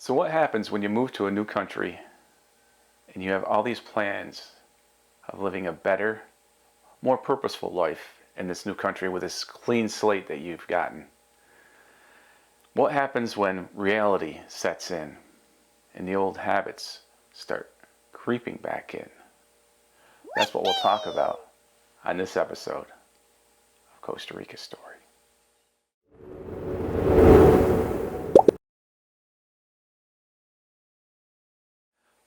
So what happens when you move to a new country and you have all these plans of living a better, more purposeful life in this new country with this clean slate that you've gotten? What happens when reality sets in and the old habits start creeping back in? That's what we'll talk about on this episode of Costa Rica Story.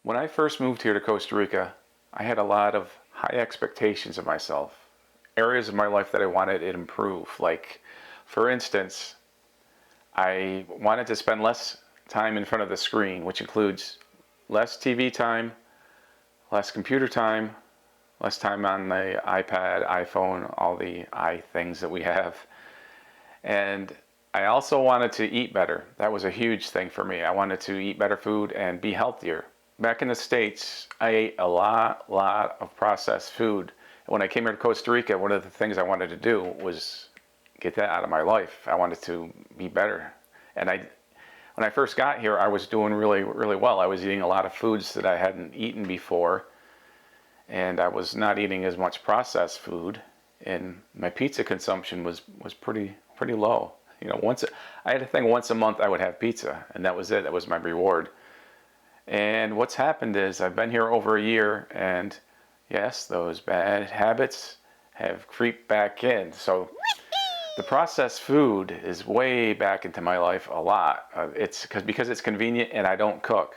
When I first moved here to Costa Rica, I had a lot of high expectations of myself, areas of my life that I wanted to improve. Like, for instance, I wanted to spend less time in front of the screen, which includes less TV time, less computer time, less time on the iPad, iPhone, all the things that we have. And I also wanted to eat better. That was a huge thing for me. I wanted to eat better food and be healthier. Back in the States, I ate a lot of processed food. When I came here to Costa Rica, one of the things I wanted to do was get that out of my life. I wanted to be better. And when I first got here, I was doing really well. I was eating a lot of foods that I hadn't eaten before. And I was not eating as much processed food. And my pizza consumption was pretty low. You know, I had a thing once a month I would have pizza, and that was it. That was my reward. And what's happened is I've been here over a year, and yes, those bad habits have creeped back in. So the processed food is way back into my life a lot. It's because it's convenient and I don't cook.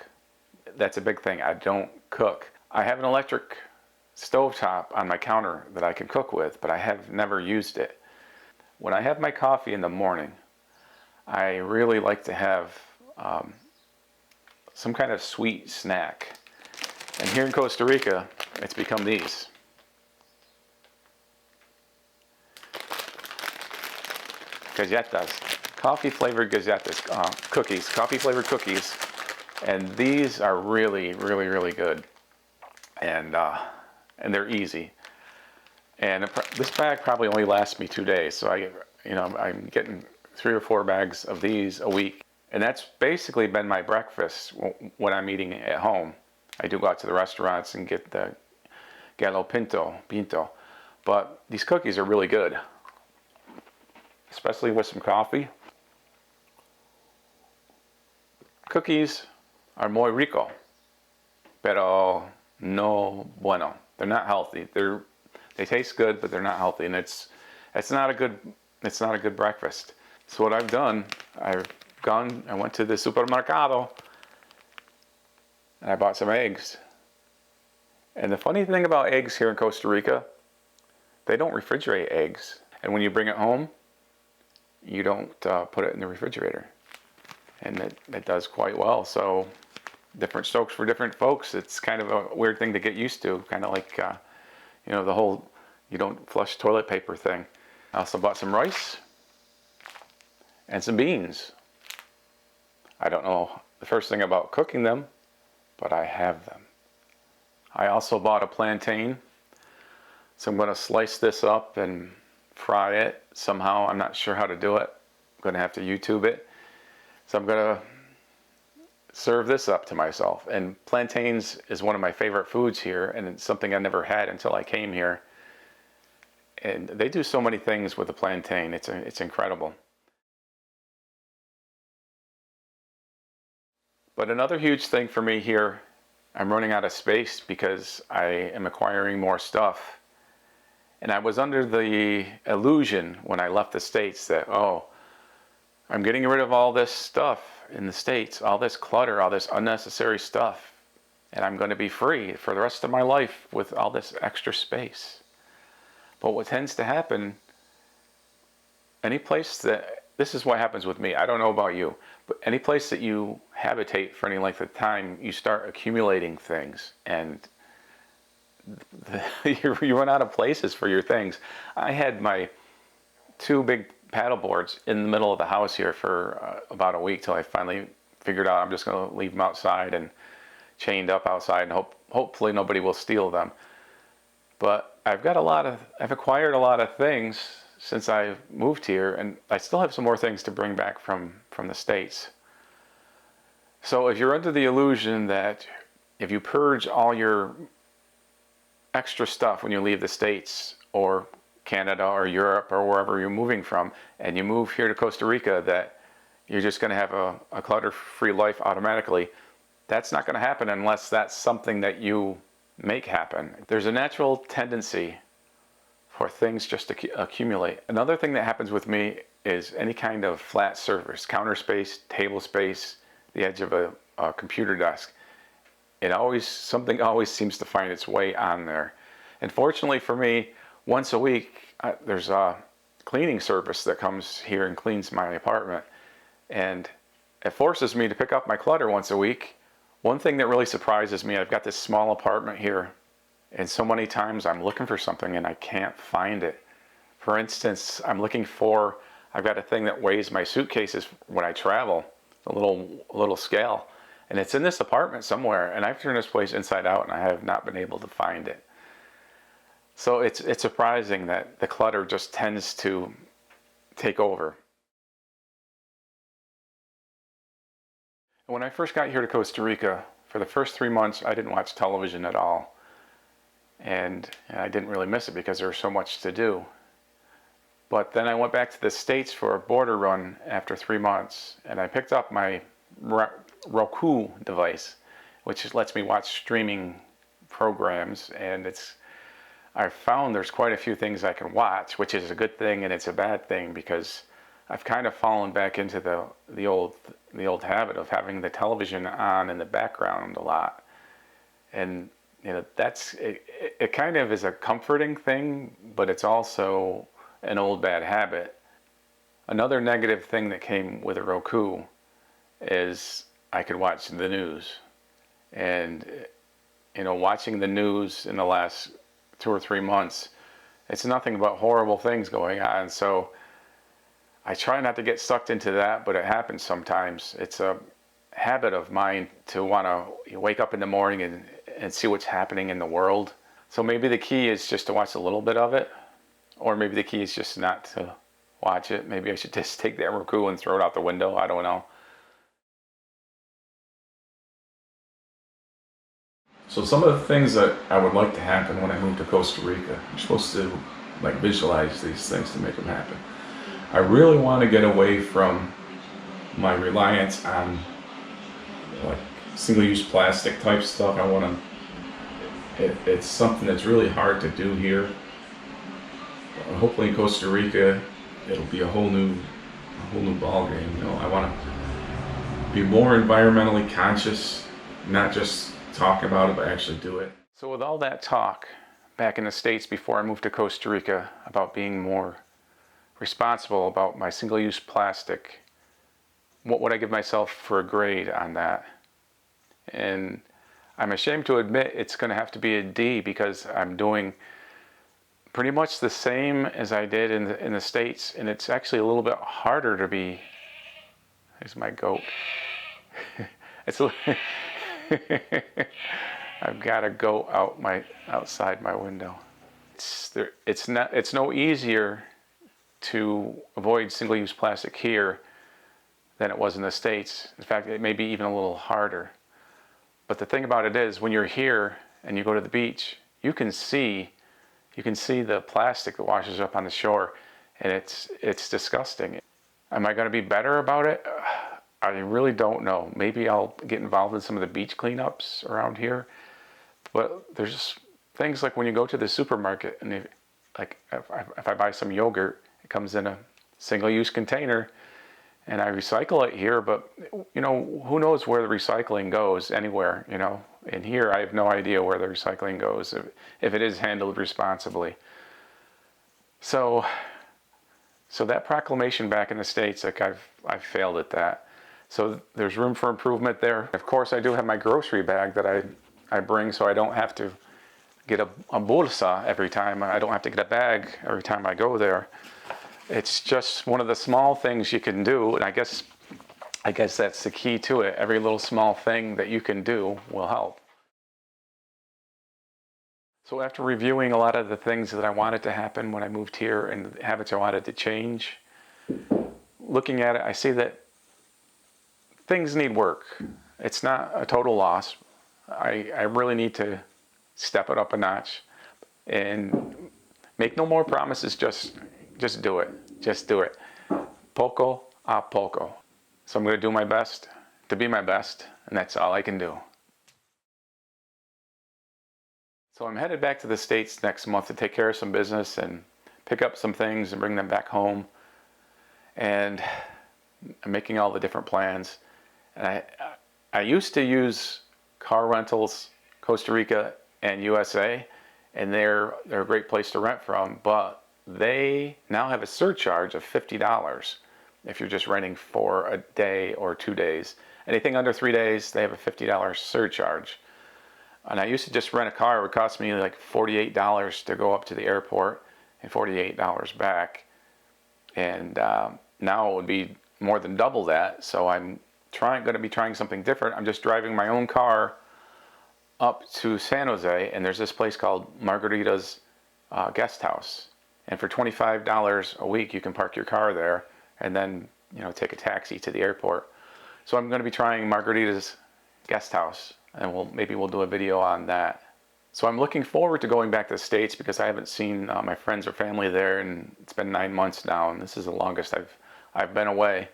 That's a big thing. I don't cook. I have an electric stovetop on my counter that I can cook with, but I have never used it. When I have my coffee in the morning, I really like to have some kind of sweet snack. And here in Costa Rica, it's become these. Galletas, coffee-flavored galletas, cookies, coffee-flavored cookies. And these are really good. And they're easy. And this bag probably only lasts me 2 days. So I'm getting 3 or 4 bags of these a week. And that's basically been my breakfast when I'm eating at home. I do go out to the restaurants and get the gallo pinto. But these cookies are really good, especially with some coffee. Cookies are muy rico, pero no bueno. They're not healthy. They taste good, but they're not healthy, and it's not a good breakfast. So what I've done, I went to the supermercado and I bought some eggs. And the funny thing about eggs here in Costa Rica, they don't refrigerate eggs. And when you bring it home, you don't put it in the refrigerator. And it does quite well. So different strokes for different folks. It's kind of a weird thing to get used to. Kind of like, the whole you don't flush toilet paper thing. I also bought some rice and some beans. I don't know the first thing about cooking them, but I have them. I also bought a plantain. So I'm going to slice this up and fry it somehow. I'm not sure how to do it. I'm going to have to YouTube it. So I'm going to serve this up to myself. And plantains is one of my favorite foods here, and it's something I never had until I came here. And they do so many things with the plantain. It's incredible. But another huge thing for me here, I'm running out of space because I am acquiring more stuff. And I was under the illusion when I left the States that, I'm getting rid of all this stuff in the States, all this clutter, all this unnecessary stuff, and I'm going to be free for the rest of my life with all this extra space. But what tends to happen, this is what happens with me. I don't know about you, but any place that you habitate for any length of time, you start accumulating things, and you run out of places for your things. I had my 2 big paddle boards in the middle of the house here for about a week till I finally figured out I'm just going to leave them outside and chained up outside, and hopefully nobody will steal them. But I've acquired a lot of things since I moved here, and I still have some more things to bring back from the States. So if you're under the illusion that if you purge all your extra stuff when you leave the States or Canada or Europe or wherever you're moving from, and you move here to Costa Rica, that you're just going to have a clutter-free life automatically, that's not going to happen unless that's something that you make happen. There's a natural tendency for things just to accumulate. Another thing that happens with me is any kind of flat surface, counter space, table space, the edge of a computer desk. Something always seems to find its way on there. And fortunately for me, once a week, there's a cleaning service that comes here and cleans my apartment. And it forces me to pick up my clutter once a week. One thing that really surprises me, I've got this small apartment here, and so many times I'm looking for something and I can't find it. For instance, I've got a thing that weighs my suitcases when I travel, a little scale. And it's in this apartment somewhere, and I've turned this place inside out and I have not been able to find it. So it's surprising that the clutter just tends to take over. When I first got here to Costa Rica, for the first 3 months, I didn't watch television at all. And I didn't really miss it because there was so much to do. But then I went back to the States for a border run after 3 months, and I picked up my Roku device, which lets me watch streaming programs, and I've found there's quite a few things I can watch, which is a good thing and it's a bad thing, because I've kind of fallen back into the old habit of having the television on in the background a lot. And it kind of is a comforting thing, but it's also an old bad habit. Another negative thing that came with a Roku is I could watch the news. And watching the news in the last 2 or 3 months, it's nothing but horrible things going on. So I try not to get sucked into that, but it happens sometimes. It's a habit of mine to want to wake up in the morning and see what's happening in the world. So maybe the key is just to watch a little bit of it, or maybe the key is just not to watch it. Maybe I should just take that Roku and throw it out the window. I don't know. So some of the things that I would like to happen when I move to Costa Rica, you're supposed to visualize these things to make them happen. I really want to get away from my reliance on single-use plastic type stuff. It's something that's really hard to do here. Hopefully in Costa Rica, it'll be a whole new ball game. I want to be more environmentally conscious, not just talk about it, but actually do it. So with all that talk back in the States before I moved to Costa Rica about being more responsible about my single-use plastic, what would I give myself for a grade on that? And I'm ashamed to admit it's going to have to be a D, because I'm doing pretty much the same as I did in the States, and it's actually a little bit harder to be. There's my goat. I've got a goat outside my window. It's no easier to avoid single-use plastic here than it was in the States. In fact, it may be even a little harder. But the thing about it is, when you're here and you go to the beach, you can see the plastic that washes up on the shore, and it's disgusting. Am I going to be better about it? I really don't know. Maybe I'll get involved in some of the beach cleanups around here. But there's things like when you go to the supermarket, and if I buy some yogurt, it comes in a single-use container, and I recycle it here, but who knows where the recycling goes anywhere, And here I have no idea where the recycling goes if it is handled responsibly. So that proclamation back in the States, I've failed at that. So there's room for improvement there. Of course, I do have my grocery bag that I bring, so I don't have to get a bolsa every time. I don't have to get a bag every time I go there. It's just one of the small things you can do, and I guess that's the key to it. Every little small thing that you can do will help. So after reviewing a lot of the things that I wanted to happen when I moved here and the habits I wanted to change, looking at it, I see that things need work. It's not a total loss. I really need to step it up a notch and make no more promises. Just do it. Just do it. Poco a poco. So I'm going to do my best to be my best, and that's all I can do. So I'm headed back to the States next month to take care of some business and pick up some things and bring them back home. And I'm making all the different plans. And I used to use car rentals, Costa Rica and USA, and they're a great place to rent from, but they now have a surcharge of $50 if you're just renting for a day or 2 days. Anything under 3 days, they have a $50 surcharge. And I used to just rent a car. It would cost me like $48 to go up to the airport and $48 back. And now it would be more than double that. So I'm going to be trying something different. I'm just driving my own car up to San Jose, and there's this place called Margarita's Guest House. And for $25 a week, you can park your car there and then, take a taxi to the airport. So I'm going to be trying Margarita's Guest House, and maybe we'll do a video on that. So I'm looking forward to going back to the States because I haven't seen my friends or family there, and it's been 9 months now, and this is the longest I've been away.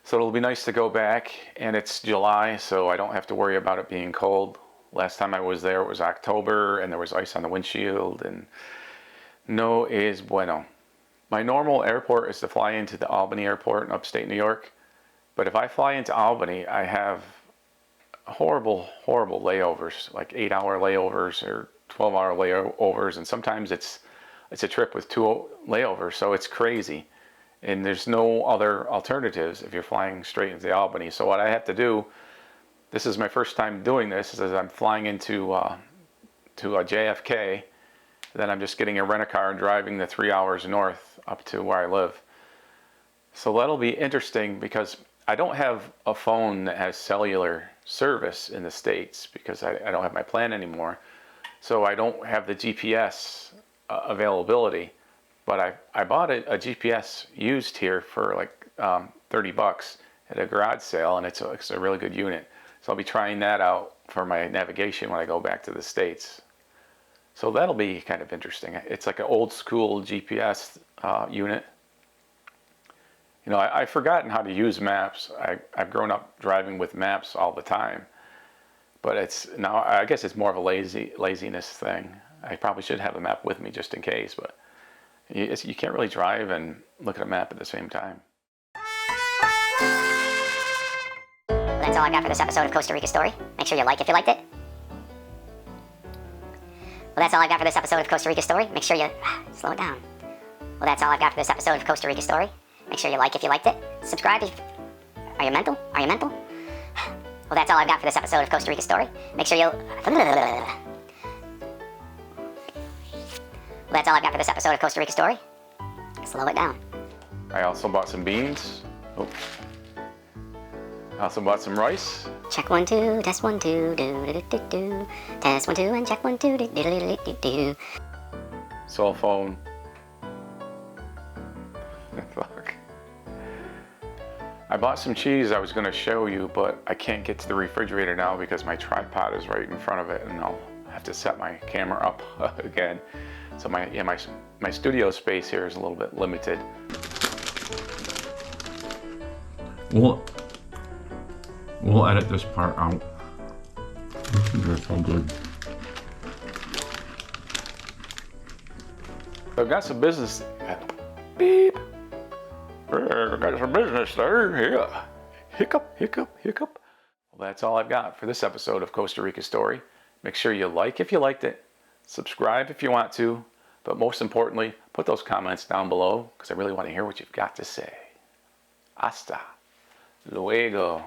So it'll be nice to go back, and it's July, so I don't have to worry about it being cold. Last time I was there, it was October, and there was ice on the windshield, and no es bueno. My normal airport is to fly into the Albany airport in upstate New York, but if I fly into Albany, I have horrible layovers, like 8-hour layovers or 12-hour layovers, and sometimes it's a trip with 2 layovers, so it's crazy. And there's no other alternatives if you're flying straight into Albany. So what I have to do, this is my first time doing this, is I'm flying into to a JFK, then I'm just getting a rent-a-car and driving the 3 hours north up to where I live. So that'll be interesting because I don't have a phone that has cellular service in the States because I don't have my plan anymore. So I don't have the GPS availability. But I bought a GPS used here for like $30 at a garage sale, and it's a really good unit. So I'll be trying that out for my navigation when I go back to the States. So that'll be kind of interesting. It's like an old school GPS unit. I've forgotten how to use maps. I've grown up driving with maps all the time. But I guess it's more of a laziness thing. I probably should have a map with me just in case, but you can't really drive and look at a map at the same time. Well, that's all I've got for this episode of Costa Rica Story. Make sure you like if you liked it. Well, that's all I've got for this episode of Costa Rica Story. Make sure you... slow it down. Well, that's all I've got for this episode of Costa Rica Story. Make sure you like if you liked it. Subscribe if... Are you mental? Are you mental? Well, that's all I've got for this episode of Costa Rica Story. Make sure you... Well, that's all I've got for this episode of Costa Rica Story. Slow it down. I also bought some beans. Oh. I also bought some rice. Check 1 2, test 1 2, do. Test 1 2 and check 1 2, do. Cell phone. Fuck. I bought some cheese I was going to show you, but I can't get to the refrigerator now because my tripod is right in front of it, and I'll have to set my camera up again. So my studio space here is a little bit limited. We'll edit this part out. This is so good. I've got some business. Beep. I've got some business there. Yeah. Hiccup. Well, that's all I've got for this episode of Costa Rica Story. Make sure you like if you liked it. Subscribe if you want to. But most importantly, put those comments down below because I really want to hear what you've got to say. Hasta luego.